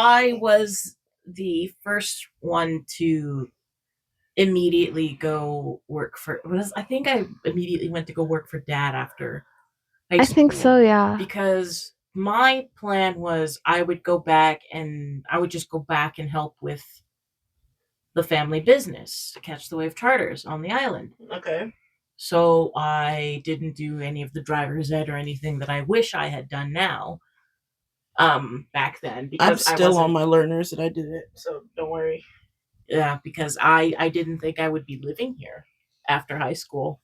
I was the first one to immediately go work for was I think I immediately went to go work for dad after high I think so, school yeah. because my plan was I would go back and I would just go back and help with the family business to catch the wave charters on the island. Okay. So I didn't do any of the driver's ed or anything that I wish I had done now. Back then I'm because I still on wasn't my learners and I did it, so don't worry. yeah, because I didn't think I would be living here after high school.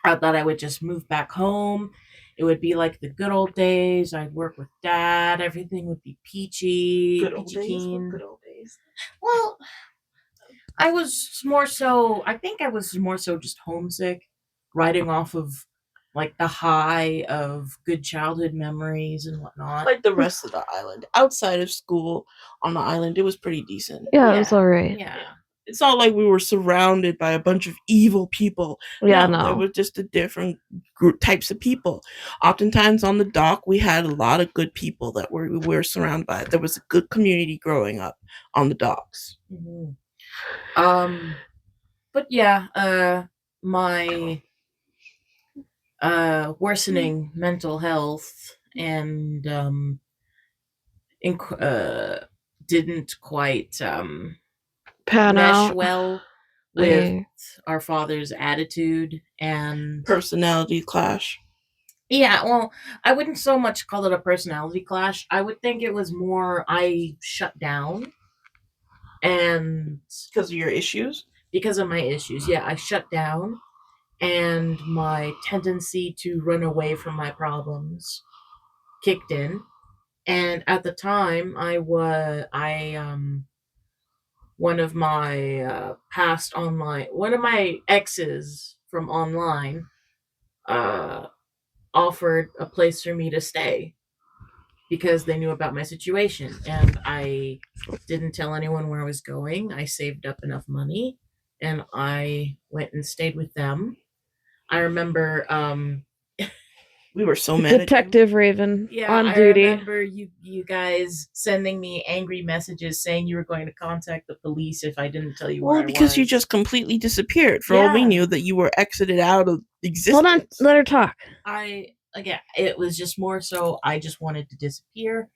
I thought I would just move back home. It would be like the good old days. I'd work with dad. Everything would be peachy, Good old peachy days. keen. Good old days. Well, I was more so. I think I was more so just homesick, riding off of like the high of good childhood memories and whatnot. Like the rest of the island. Outside of school on the island, it was pretty decent. Yeah, it was alright. Yeah. It's not like we were surrounded by a bunch of evil people. Yeah, There no. were just the different types of people. Oftentimes on the dock, we had a lot of good people that we were surrounded by. There was a good community growing up on the docks. Mm-hmm. But yeah, my worsening mental health and didn't quite Pan mesh out. well with our father's attitude and Personality clash. yeah, well, I wouldn't so much call it a personality clash. I would think it was more I shut down and Because of your issues? because of my issues. Yeah, I shut down and my tendency to run away from my problems kicked in. And at the time, one of my one of my exes from online, offered a place for me to stay because they knew about my situation, and I didn't tell anyone where I was going. I saved up enough money, and I went and stayed with them. I remember we were so mad Detective Raven on duty. I remember you guys sending me angry messages saying you were going to contact the police if I didn't tell you where I was. Well, because you just completely disappeared. For all we knew, that you were exited out of existence. Hold on, let her talk. It was just more so I just wanted to disappear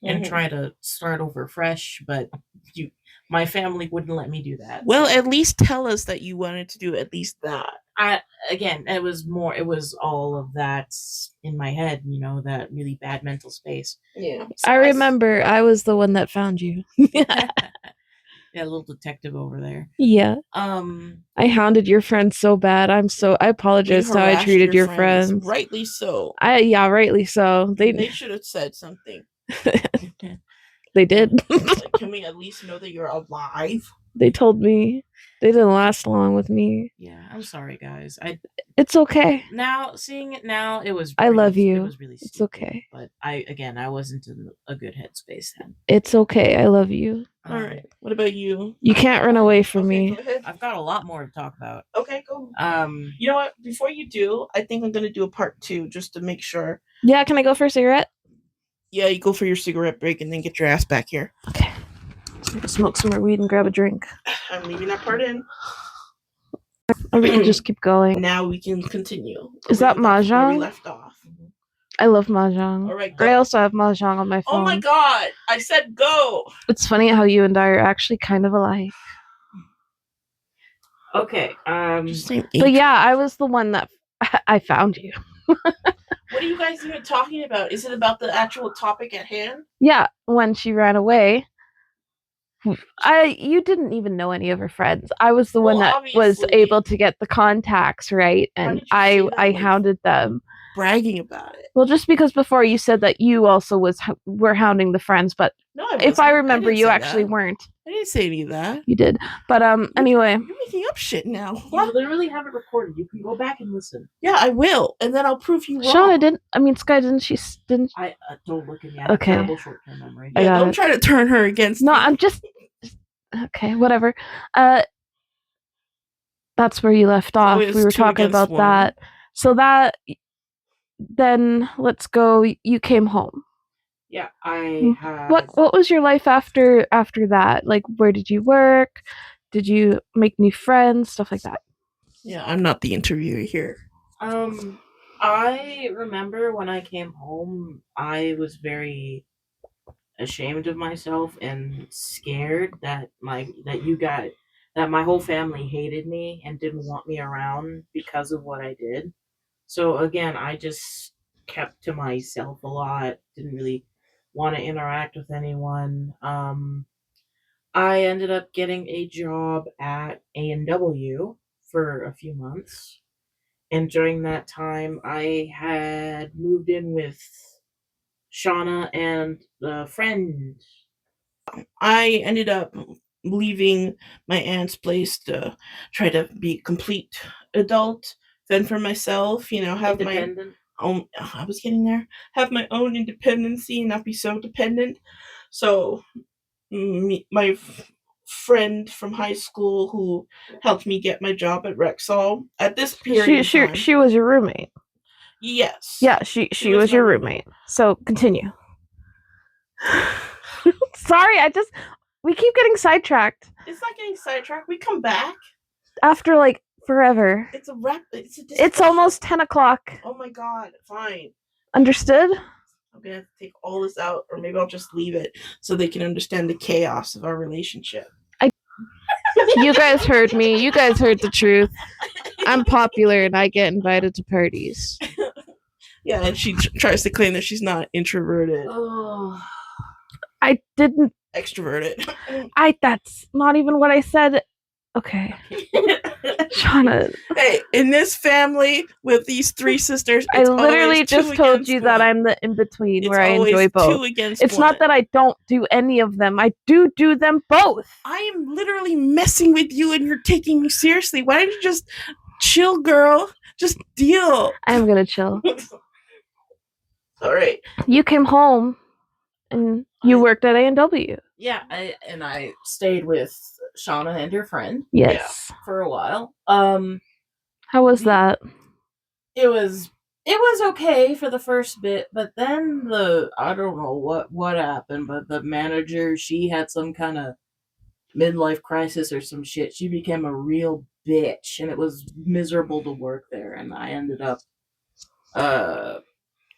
and try to start over fresh, but my family wouldn't let me do that. Well, at least tell us that you wanted to do at least that. It was all of that in my head, that really bad mental space. Yeah. So I remember I was the one that found you. Yeah, a little detective over there. Yeah. I hounded your friends so bad. I apologize how I treated your friends. Rightly so. Rightly so. They should have said something. They did. Can we at least know that you're alive? They told me. They didn't last long with me. Yeah, I'm sorry, guys. It's okay. Now, seeing it now, it was. I love you. It was really stupid, it's okay. But I wasn't in a good headspace then. It's okay. I love you. All right. What about you? You can't run away from me. Go ahead. I've got a lot more to talk about. Okay, go. You know what? Before you do, I think I'm gonna do a part 2 just to make sure. Yeah. Can I go for a cigarette? Yeah, you go for your cigarette break and then get your ass back here. Okay. Smoke some more weed and grab a drink. I'm leaving that part in. Or we can just keep going. Now we can continue. Is that mahjong? Where we left off. I love mahjong. All right, go. I also have mahjong on my phone. Oh my god! I said go! It's funny how you and I are actually kind of alike. Okay. But yeah, I was the one that I found you. What are you guys even talking about? Is it about the actual topic at hand? Yeah, when she ran away. You didn't even know any of her friends. I was the one that was able to get the contacts, right? And I hounded them. Bragging about it. Well, just because before you said that you also were hounding the friends, but no, if I remember, you actually weren't. I didn't say any of that. You did, but anyway. You're making up shit now. You literally have it recorded. You can go back and listen. Yeah, I will, and then I'll prove you wrong. Shauna didn't. I mean, Sky didn't. She didn't. I don't look at me. Okay. Terrible short-term memory. Yeah, don't try to turn her against. No, me. I'm just. Okay, whatever. That's where you left off. We were talking about that. So that. Then let's go. You came home. Yeah, I had. What was your life after that? Like, where did you work? Did you make new friends? Stuff like that. Yeah, I'm not the interviewer here. I remember when I came home, I was very ashamed of myself and scared that my whole family hated me and didn't want me around because of what I did. So again, I just kept to myself a lot, didn't really want to interact with anyone. I ended up getting a job at A&W for a few months. And during that time, I had moved in with Shauna and a friend. I ended up leaving my aunt's place to try to be a complete adult, fend for myself, have my own. I was getting there. Have my own independency and not be so dependent. So, my friend from high school who helped me get my job at Rexall at this period of time. She was your roommate. Yes. Yeah, she was your roommate. So continue. Sorry, we keep getting sidetracked. It's not getting sidetracked. We come back after like forever. It's a wrap. It's almost 10 o'clock. Oh my god! Fine. Understood? I'm gonna have to take all this out, or maybe I'll just leave it so they can understand the chaos of our relationship. You guys heard me. You guys heard the truth. I'm popular and I get invited to parties. Yeah, and she tries to claim that she's not introverted. Oh. I didn't. Extroverted. That's not even what I said. Okay. Shauna. Hey, in this family with these three sisters, I literally just told you that I'm the in-between where I enjoy both. It's not that I don't do any of them. I do them both. I am literally messing with you and you're taking me seriously. Why don't you just chill, girl? Just deal. I am gonna chill. All right. You came home and you worked at A&W. Yeah, I stayed with Shauna and her friend. Yes. For a while. How was that? It was okay for the first bit, but then I don't know what happened, but the manager, she had some kind of midlife crisis or some shit. She became a real bitch, and it was miserable to work there, and I ended up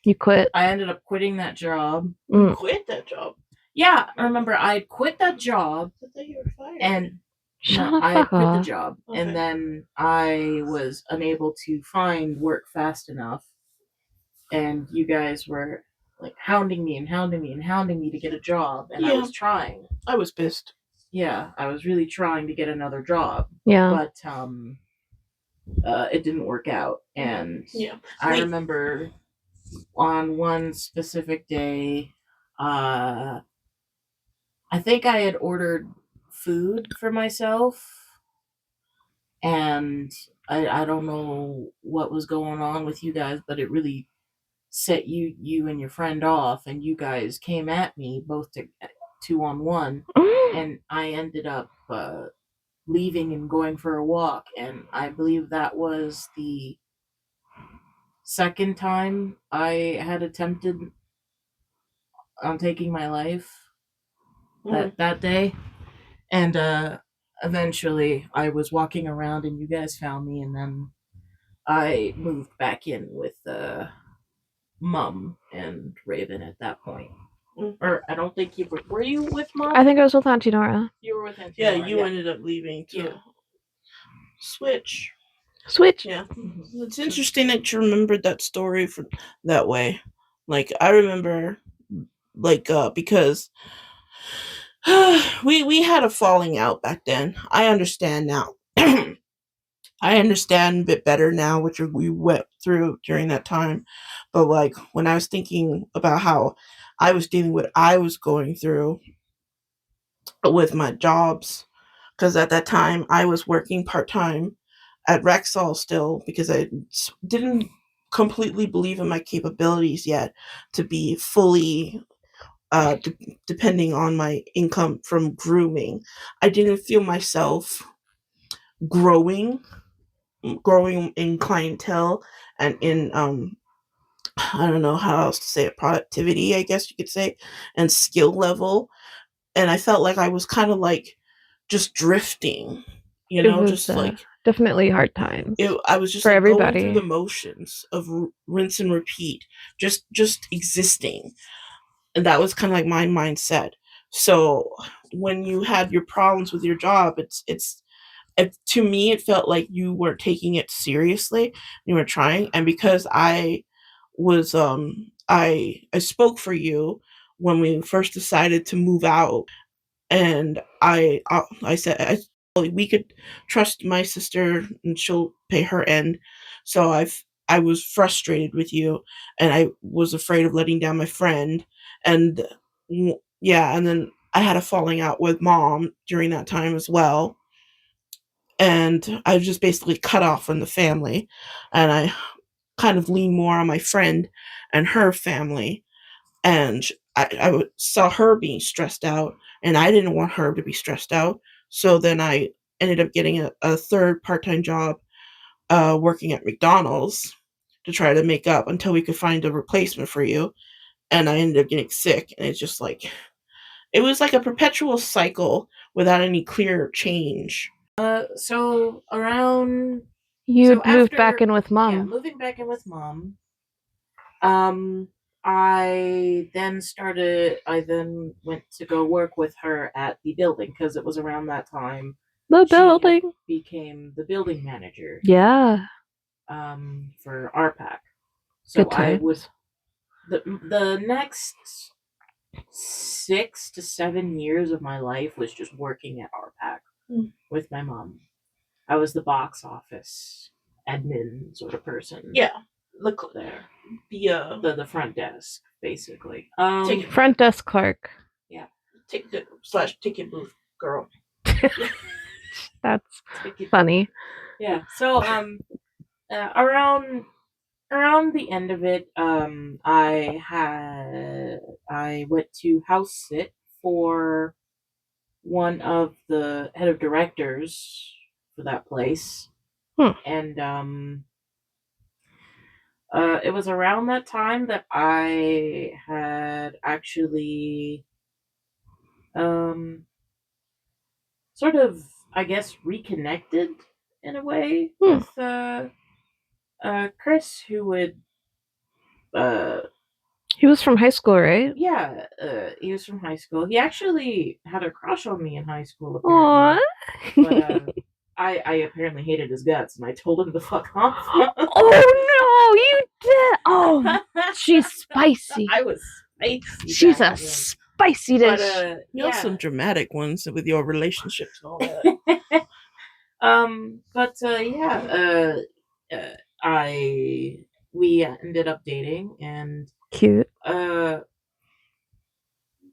You quit? I ended up quitting that job. You quit that job? Yeah, I remember I quit that job. I thought you were fired. And I quit the job. Okay. And then I was unable to find work fast enough. And you guys were like hounding me to get a job. And I was trying. I was pissed. Yeah, I was really trying to get another job. Yeah. But it didn't work out. And I remember on one specific day, I think I had ordered food for myself, and I don't know what was going on with you guys, but it really set you and your friend off, and you guys came at me both to 2-on-1, and I ended up leaving and going for a walk, and I believe that was the second time I had attempted on taking my life that day. And eventually I was walking around and you guys found me, and then I moved back in with Mum and Raven at that point. Or I don't think you were you with Mom? I think I was with Auntie Nora. You were with Auntie Nora. Yeah, you ended up leaving too. Yeah. Switch. Yeah. It's interesting that you remembered that story for that way. Like, I remember, like, because we had a falling out back then. I understand now. I understand a bit better now what we went through during that time. But, like, when I was thinking about how I was dealing with what I was going through with my jobs, because at that time I was working part-time at Rexall still, because I didn't completely believe in my capabilities yet to be fully depending on my income from grooming. I didn't feel myself growing in clientele and in I don't know how else to say it, productivity, I guess you could say, and skill level. And I felt like I was kind of like just drifting, it was just like definitely hard times. I was just for like everybody. going through the motions of rinse and repeat, just existing, and that was kind of like my mindset. So when you had your problems with your job, to me it felt like you weren't taking it seriously. You were trying, and because I was I spoke for you when we first decided to move out, and I said we could trust my sister and she'll pay her end. So I was frustrated with you, and I was afraid of letting down my friend, and yeah, and then I had a falling out with mom during that time as well, and I was just basically cut off from the family, and I kind of leaned more on my friend and her family, and I saw her being stressed out, and I didn't want her to be stressed out. So then I ended up getting a third part-time job working at McDonald's to try to make up until we could find a replacement for you. And I ended up getting sick, and it's just like it was like a perpetual cycle without any clear change. So around you moved back in with mom. Yeah, moving back in with mom. I then went to go work with her at the building because it was around that time the building became the building manager. Yeah. For RPAC. So I would the next 6 to 7 years of my life was just working at RPAC with my mom. I was the box office admin sort of person. Yeah, look there. The front desk, basically. Front desk clerk. Yeah, ticket booth girl. That's funny. Yeah. So around the end of it, I went to house sit for one of the head of directors for that place, and it was around that time that I had actually sort of, I guess, reconnected in a way with Chris, who would he was from high school, right? Yeah, he was from high school. He actually had a crush on me in high school, apparently. Aww. But I apparently hated his guts, and I told him to fuck off. Oh no, you did! Oh, she's spicy. I was spicy. She's a spicy dish. But, you have some dramatic ones with your relationships and all that. We ended up dating, and cute.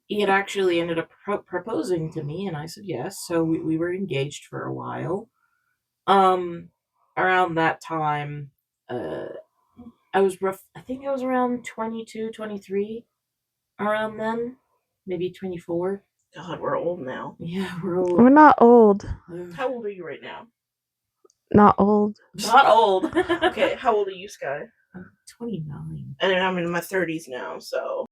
He had actually ended up proposing to me, and I said yes. So we were engaged for a while. Around that time, I was rough. I think I was around 22, 23. Around then, maybe 24. God, we're old now. Yeah, we're old. We're not old. How old are you right now? Not old. Not old. Okay, how old are you, Sky? I'm 29. And I'm in my 30s now, so